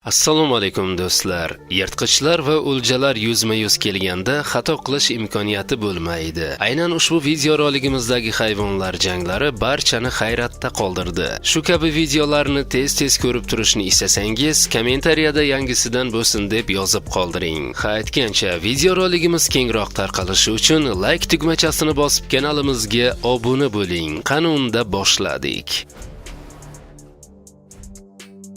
Assalomu alaykum do'stlar. Yirtqichlar va o'ljalar yuzma-yuz kelganda xato qilish imkoniyati bo'lmaydi. Aynan ushbu video roligimizdagi hayvonlar janglari barchani hayratda qoldirdi. Shu kabi videolarni tez-tez ko'rib turishni istasangiz, kommentariyada yangisidan bo'lsin deb yozib qoldiring. Aytgancha, video roligimiz kengroq tarqalishi uchun like tugmachasini bosib kanalimizga obuna bo'ling. Qani unda boshladik.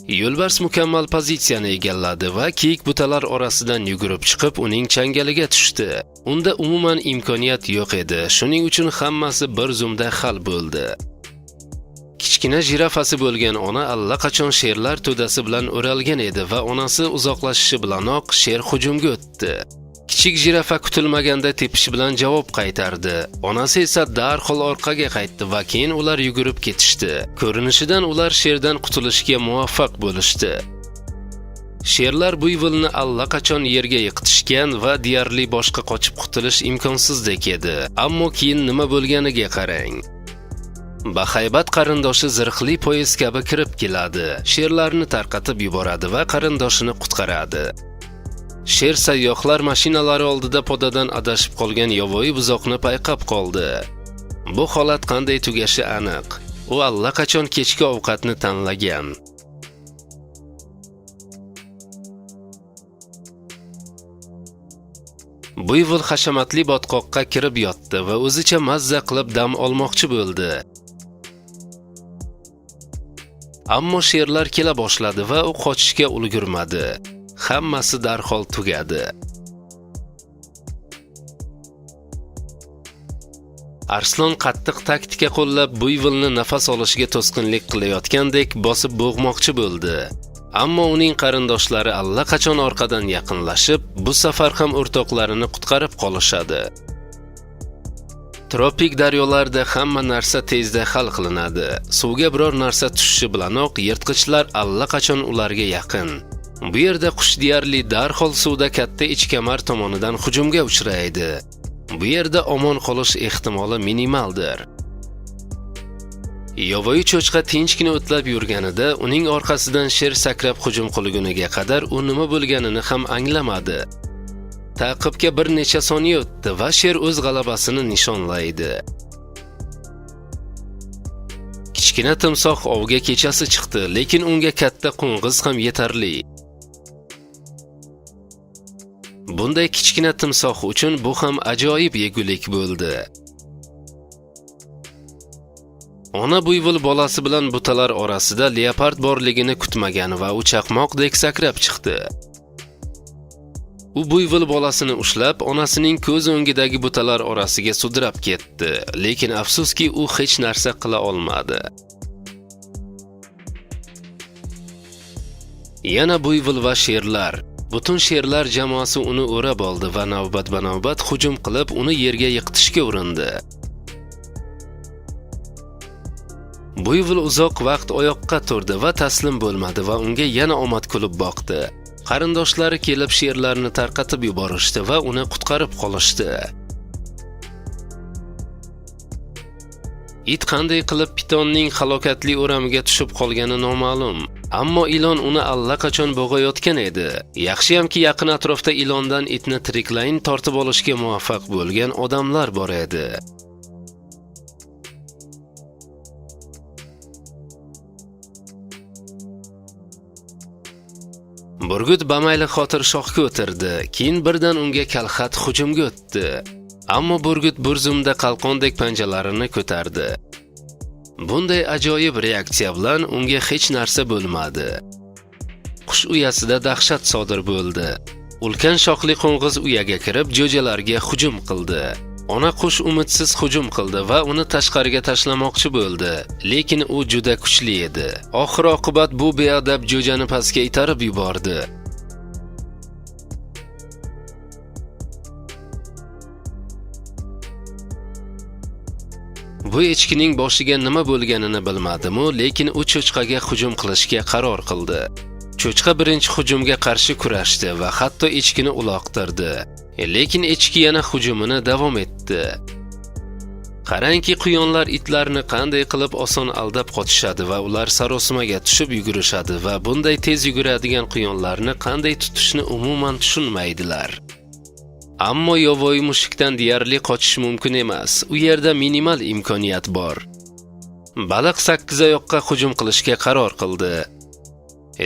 Yo'lbars mukammal pozitsiyani egalladi va kiyik butalar orasidan yugurib chiqib uning changaliga tushdi. Unda umuman imkoniyat yo'q edi. Shuning uchun hammasi bir zumda hal bo'ldi. Kichkina jirafasi bo'lgan ona allaqachon sherlar to'dasi bilan o'ralgan edi va onasi uzoqlashishi bilanoq sher hujumga o'tdi. Kichik jirafa kutilmaganda tepish bilan javob qaytardi. Onasi esa darhol orqaga qaytdi va keyin ular yugurib ketishdi. Ko'rinishidan ular sherdan qutulishga muvaffaq bo'lishdi. Sherlar buivolni allaqachon yerga yiqitishgan va deyarli boshqa qochib qutulish imkonsizdek edi. Ammo keyin nima bo'lganiga qarang. Bahaybat qarindoshi zirhli poyezd kabi kirib keladi. Sherlarni tarqatib yuboradi va qarindoshini qutqaradi. Sher sayyohlar mashinalari oldida podadan adashib qolgan yovvoyi buzoqni payqab qoldi. Bu holat qanday tugashi aniq. U allaqachon kechki ovqatni tanlagan. Buivol hashamatli botqoqqa kirib yotdi va o'zicha mazza qilib dam olmoqchi bo'ldi. Ammo sherlar kela boshladi va u qochishga ulgurmadi. Hammasi darhol tugadi. Arslon qattiq taktika qo'llab buivolni nafas olishiga to'sqinlik qilayotgandek bosib bo'g'moqchi bo'ldi. Ammo uning qarindoshlari allaqachon orqadan yaqinlashib, bu safar ham o'rtoqlarini qutqarib qolishadi. Tropik daryolarda hamma narsa tezda hal qilinadi. Suvga biror narsa tushishi bilanoq yirtqichlar allaqachon ularga yaqin. Bu yerda qush deyarli darhol suvda katta ichkamar tomonidan hujumga uchraydi. Bu yerda omon qolish ehtimoli minimaldir. Yovvoyi cho'chqa tinchgina o'tlab yurganida uning orqasidan sher sakrab hujum qilguniga qadar u nima bo'lganini ham anglamadi. Ta'qibga bir necha soniya o'tdi va sher o'z g'alabasini nishonlaydi. Kichkina timsoh ovga kechasi chiqdi, lekin unga katta qo'ng'iz ham yetarli. Bunday kichkina timsoh uchun bu ham ajoyib yegulik bo'ldi. Ona buivol bolasi bilan butalar orasida leopard borligini kutmagan va u chaqmoqdek sakrab chiqdi. U buivol bolasini ushlab, onasining ko'z o'ngidagi butalar orasiga sudrab ketdi, lekin afsuski u hech narsa qila olmadi. Yana buivol va sherlar. Butun sherlar jamoasi uni o'rab oldi va navbat-navbat hujum qilib, uni yerga yiqitishga urindi. Buivol uzoq vaqt oyoqqa turdi va taslim bo'lmadi va unga yana omad kulib boqdi. Qarindoshlari kelib sherlarni tarqatib yuborishdi va uni qutqarib qolishdi. It qanday qilib pitonning halokatli o'ramiga tushib qolgani noma'lum. Ammo ilon uni allaqachon bo'g'ayotgan edi. Yaxshiyamki yaqin atrofda ilondan itni tiriklayin tortib olishga muvaffaq bo'lgan odamlar bor edi. Burgut bamayli xotir shohga o'tirdi. Keyin birdan unga kalxat hujumga o'tdi. Ammo burgut bir zumda qalqondek panjalarini ko'tardi. Bunday ajoyib reaksiya bilan unga hech narsa bo'lmadi. Qush uyasida dahshat sodir bo'ldi. Ulkan shoxli qo'ng'iz uyaga kirib jo'jalarga hujum qildi. Ona qush umidsiz hujum qildi va uni tashqariga tashlamoqchi bo'ldi, lekin u juda kuchli edi. Oxir-oqibat bu beadab jo'jani pastga itarib yubordi. Bu echkining boshiga nima bo'lganini bilmadimu, lekin u cho'chqaga hujum qilishga qaror qildi. Cho'chqa birinchi hujumga qarshi kurashdi va hatto echkini uloqtirdi. Lekin echki yana hujumini davom etdi. Qarangki, quyonlar itlarni qanday qilib oson aldab qochishadi va ular sarosimaga tushib yugurishadi va bunday tez yuguradigan quyonlarni qanday tutishni umuman tushunmaydilar. Ammo yovvoyi mushukdan deyarli qochish mumkin emas. U yerda minimal imkoniyat bor. Baliq sakkizoyoqqa hujum qilishga qaror qildi.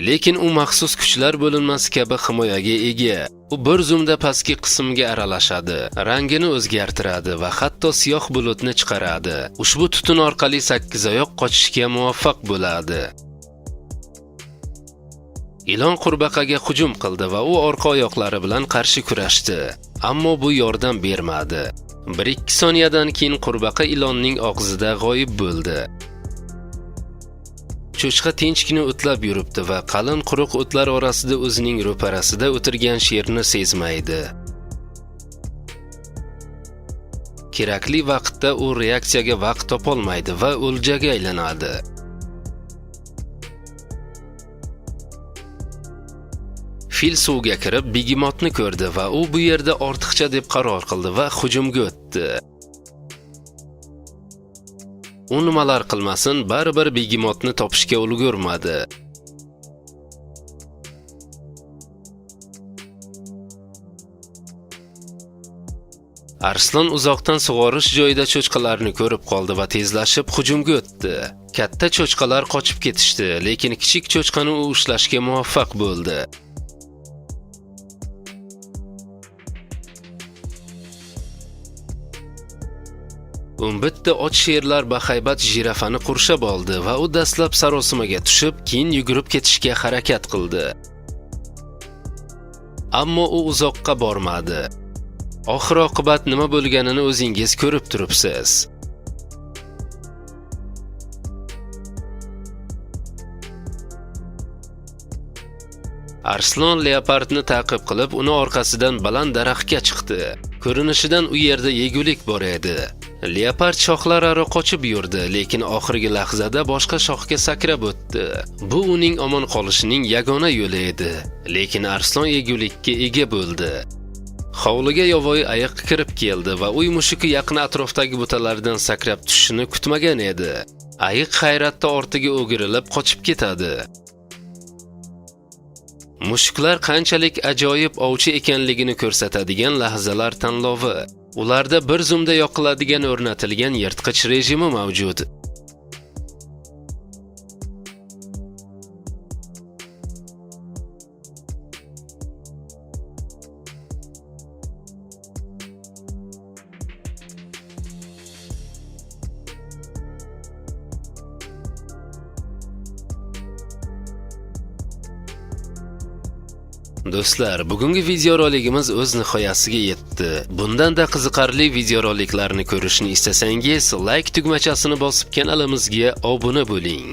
Lekin u maxsus kuchlar bo'linmasi kabi himoyaga ega. U bir zumda pastki qismga aralashadi, rangini o'zgartiradi va hatto siyoh bulutni chiqaradi. Ushbu tutun orqali sakkizoyoq qochishga muvaffaq bo'ladi. Ilon qurbaqaga hujum qildi va u orqa oyoqlari bilan qarshi kurashdi. Ammo bu yordam bermadi. 1-2 soniyadan keyin qurbaqa ilonning og'zida g'oyib bo'ldi. Cho'chqa tinchgina o'tlab yuribdi va qalin quruq o'tlar orasida o'zining ro'parasida o'tirgan sherni sezmaydi. Kerakli vaqtda u reaksiyaga vaqt topolmaydi va o'ljaga aylanadi. Fil suvga kirib begemotni ko'rdi va u bu yerda ortiqcha deb qaror qildi va hujumga o'tdi. U nimalar qilmasin, baribir begemotni topishga ulgurmadi. Arslon uzoqdan sug'orish joyida cho'chqalarni ko'rib qoldi va tezlashib hujumga o'tdi. Katta cho'chqalar qochib ketishdi, lekin kichik cho'chqani u ushlashga muvaffaq bo'ldi. Bitta och sherlar bahaybat jirafani qurshab oldi va u dastlab sarosimaga tushib, keyin yugurib ketishga harakat qildi. Ammo u uzoqqa bormadi. Oxir-oqibat nima bo'lganini o'zingiz ko'rib turibsiz. Arslon leopardni ta'qib qilib, uni orqasidan baland daraxtga chiqdi. Ko'rinishidan u yerda yegulik bor edi. Leopard shoxlararo qochib yurdi, lekin oxirgi lahzada boshqa shoxga sakrab o'tdi. Bu uning omon qolishining yagona yo'li edi, lekin arslon yegulikka ega bo'ldi. Hovliga yovvoyi ayiq kirib keldi va uy mushuki yaqin atrofdagi butalardan sakrab tushishini kutmagan edi. Ayiq hayratda ortiga o'girilib qochib ketadi. Mushuklar qanchalik ajoyib ovchi ekanligini ko'rsatadigan lahzalar tanlovi. Ularda bir zumda yoqiladigan o'rnatilgan yirtqich rejimi mavjud. Do'stlar, bugungi videorolikimiz o'z nihoyasiga yetdi. Bundan-da qiziqarli videoroliklarni ko'rishni istasangiz, like tugmachasini bosib kanalimizga obuna bo'ling.